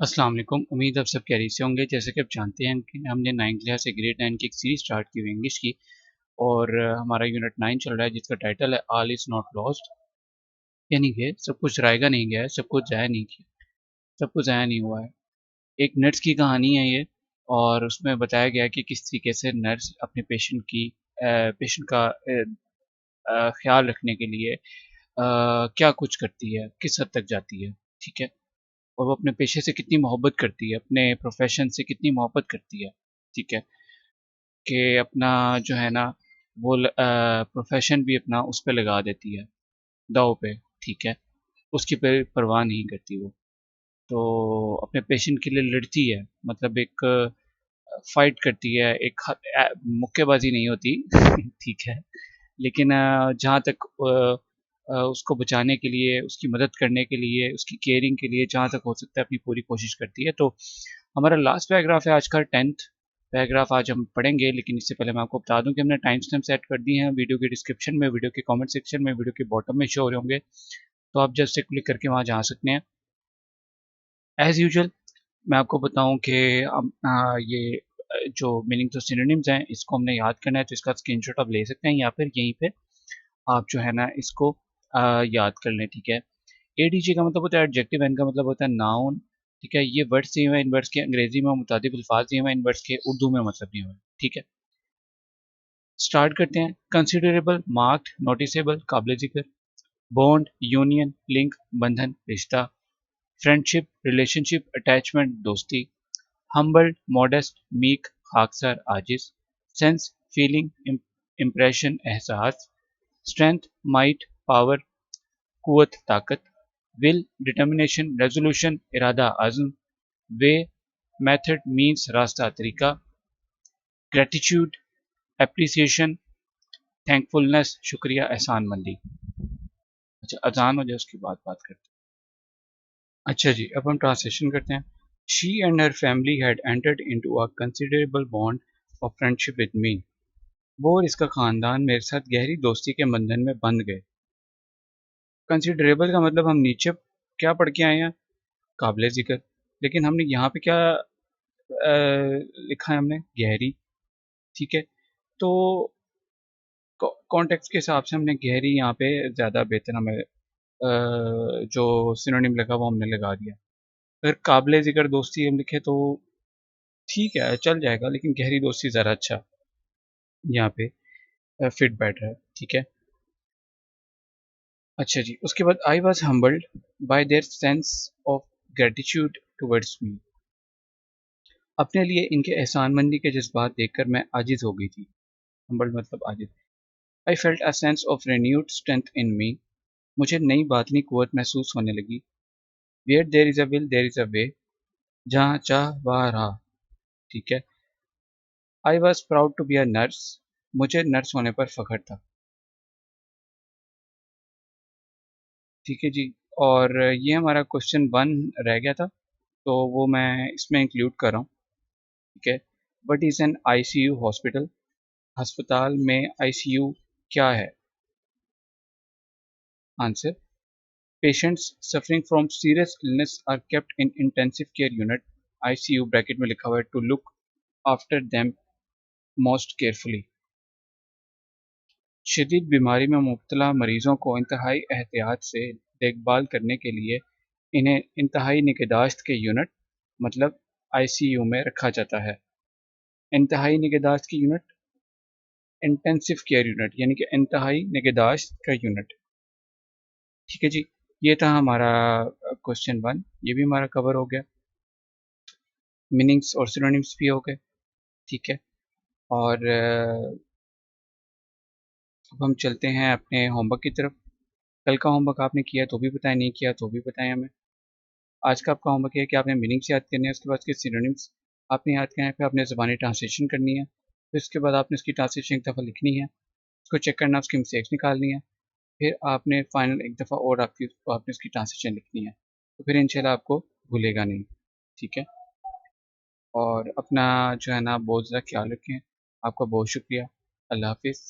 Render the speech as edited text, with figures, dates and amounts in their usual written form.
अस्सलाम वालेकुम। उम्मीद आप सब खैरियत से होंगे। जैसे कि आप जानते हैं कि हमने 9th क्लास से ग्रेड 9 की एक सीरीज़ स्टार्ट की हुई है इंग्लिश की और हमारा यूनिट 9 चल रहा है जिसका टाइटल है ऑल इज़ नॉट लॉस्ट। यानी कि सब कुछ रायगा नहीं गया है, सब कुछ ज़ाया नहीं किया, सब कुछ ज़ाया नहीं हुआ है। एक नर्स की कहानी है ये और उसमें बताया गया है कि किस तरीके से नर्स अपने पेशेंट का ख़्याल रखने के लिए क्या कुछ करती है, किस हद तक जाती है, ठीक है? और वो अपने पेशे से कितनी मोहब्बत करती है, अपने प्रोफ़ेशन से कितनी मोहब्बत करती है, ठीक है? कि अपना जो है ना वो प्रोफ़ेशन भी अपना उस पे लगा देती है, दाँव पे, ठीक है? उसकी परवाह नहीं करती वो। तो अपने पेशेंट के लिए लड़ती है, मतलब एक फ़ाइट करती है, एक मुक्केबाज़ी नहीं होती ठीक है? लेकिन जहाँ तक उसको बचाने के लिए, उसकी मदद करने के लिए, उसकी केयरिंग के लिए जहाँ तक हो सकता है अपनी पूरी कोशिश करती है। तो हमारा लास्ट पैराग्राफ है आज का 10th पैराग्राफ आज हम पढ़ेंगे, लेकिन इससे पहले मैं आपको बता दूँ कि हमने टाइम स्टैम्प सेट कर दिए हैं वीडियो के डिस्क्रिप्शन में, वीडियो के कमेंट सेक्शन में, वीडियो के बॉटम में शो हो रहे होंगे, तो आप जस्ट से क्लिक करके वहाँ जा सकते हैं। एज़ यूजुअल मैं आपको बताऊँ कि ये जो मीनिंग्स और सिनोनिम्स हैं, इसको हमने याद करना है, तो इसका स्क्रीनशॉट आप ले सकते हैं या फिर यहीं पे आप जो है ना इसको याद कर लें, ठीक है। एडीजे का मतलब होता है एडजेक्टिव, एन का मतलब होता है नाउन, ठीक है। ये वर्ड्स दिए हुए हैं, इन वर्ड्स के अंग्रेजी में मुतादिफ अल्फाज दिए हुए हैं, इन वर्ड्स के उर्दू में मतलब दिए हुए हैं, ठीक है। स्टार्ट करते हैं। कंसिडरेबल, मार्क्ड, नोटिसेबल, काबिल जिक्र। बॉन्ड, यूनियन, लिंक, बंधन, रिश्ता। फ्रेंडशिप, रिलेशनशिप, अटैचमेंट, दोस्ती। हम्बल्ड, मॉडेस्ट, मीक, खाकसर, आजिज। सेंस, फीलिंग, इम्प्रेशन, एहसास। स्ट्रेंथ, माइट, पावर, कुव्वत, ताकत। विल, डिटर्मिनेशन, रेजोल्यूशन, इरादा, आज़म। वे, मेथड, मीन्स, रास्ता, तरीका। ग्रेटिट्यूड, एप्रिसिएशन, थैंकफुलनेस, शुक्रिया, एहसानमंदी। अच्छा, अजान हो जाए उसके बाद बात करते हैं। अच्छा जी, अब हम ट्रांसलेशन करते हैं। She and her family had entered into a considerable bond of friendship with me. वो और इसका खानदान मेरे साथ गहरी दोस्ती के बंधन में बंध गए। कंसिडरेबल का मतलब हम नीचे क्या पढ़ के आए हैं, काबिल जिक्र। लेकिन हमने यहाँ पे क्या लिखा है, हमने गहरी, ठीक है। तो कॉन्टेक्स्ट के हिसाब से हमने गहरी यहाँ पे ज़्यादा बेहतर हमें जो सिनोनिम लगा वो हमने लगा दिया। अगर काबिल ज़िक्र दोस्ती हम लिखे तो ठीक है, चल जाएगा, लेकिन गहरी दोस्ती ज़्यादा अच्छा यहाँ पे फिट बैठ रहा है, ठीक है। अच्छा जी, उसके बाद I was humbled bye their sense of gratitude towards me. अपने लिए इनके एहसानमंदी के जज्बात देखकर मैं आजिज़ हो गई थी। हम्बल्ड मतलब आजिज़। I felt a sense of renewed strength in me. मुझे नई बातनी कुव्वत महसूस होने लगी। Where there is a will there is a way. जहाँ चाह वहाँ राह, ठीक है। I was proud to be a nurse. मुझे नर्स होने पर फ़ख्र था, ठीक है जी। और ये हमारा क्वेश्चन 1 रह गया था, तो वो मैं इसमें इंक्लूड कर रहा हूँ, ठीक है। What is an ICU hospital? अस्पताल में आईसीयू क्या है? Answer, patients suffering from serious illness are kept in intensive care unit, ICU bracket में लिखा हुआ है, to look after them most carefully. शदीद बीमारी में मुब्तला मरीजों को इंतहाई एहतियात से देखभाल करने के लिए इन्हें इंतहाई निगहदाश्त के यूनिट मतलब आईसीयू में रखा जाता है। इंतहाई निगहदाश्त की यूनिट इंटेंसिव केयर यूनिट यानी कि इंतहाई निगहदाश्त का यूनिट, ठीक है जी। ये था हमारा क्वेश्चन 1, ये भी हमारा कवर हो गया। मीनिंग्स और सिनोनिम्स भी हो गए, ठीक है। और अब हम चलते हैं अपने होमवर्क की तरफ। कल का होमवर्क आपने किया तो भी बताएं, नहीं किया तो भी बताएं हमें। आज का आपका होमवर्क है कि आपने मीनिंग्स याद करने हैं, उसके बाद उसके सिनोनिम्स आपने याद करने हैं, फिर आपने ज़बानी ट्रांसलेशन करनी है, फिर उसके बाद आपने उसकी ट्रांसलेशन एक दफ़ा लिखनी है, उसको चेक करना, उसकी मिस्टेक्स निकालनी है, फिर आपने फाइनल एक दफ़ा और आपने उसकी ट्रांसलेशन लिखनी है, तो फिर इंशाल्लाह आपको भूलेगा नहीं, ठीक है। और अपना जो है ना बहुत ज़्यादा ख्याल रखें। आपका बहुत शुक्रिया। अल्लाह हाफिज़।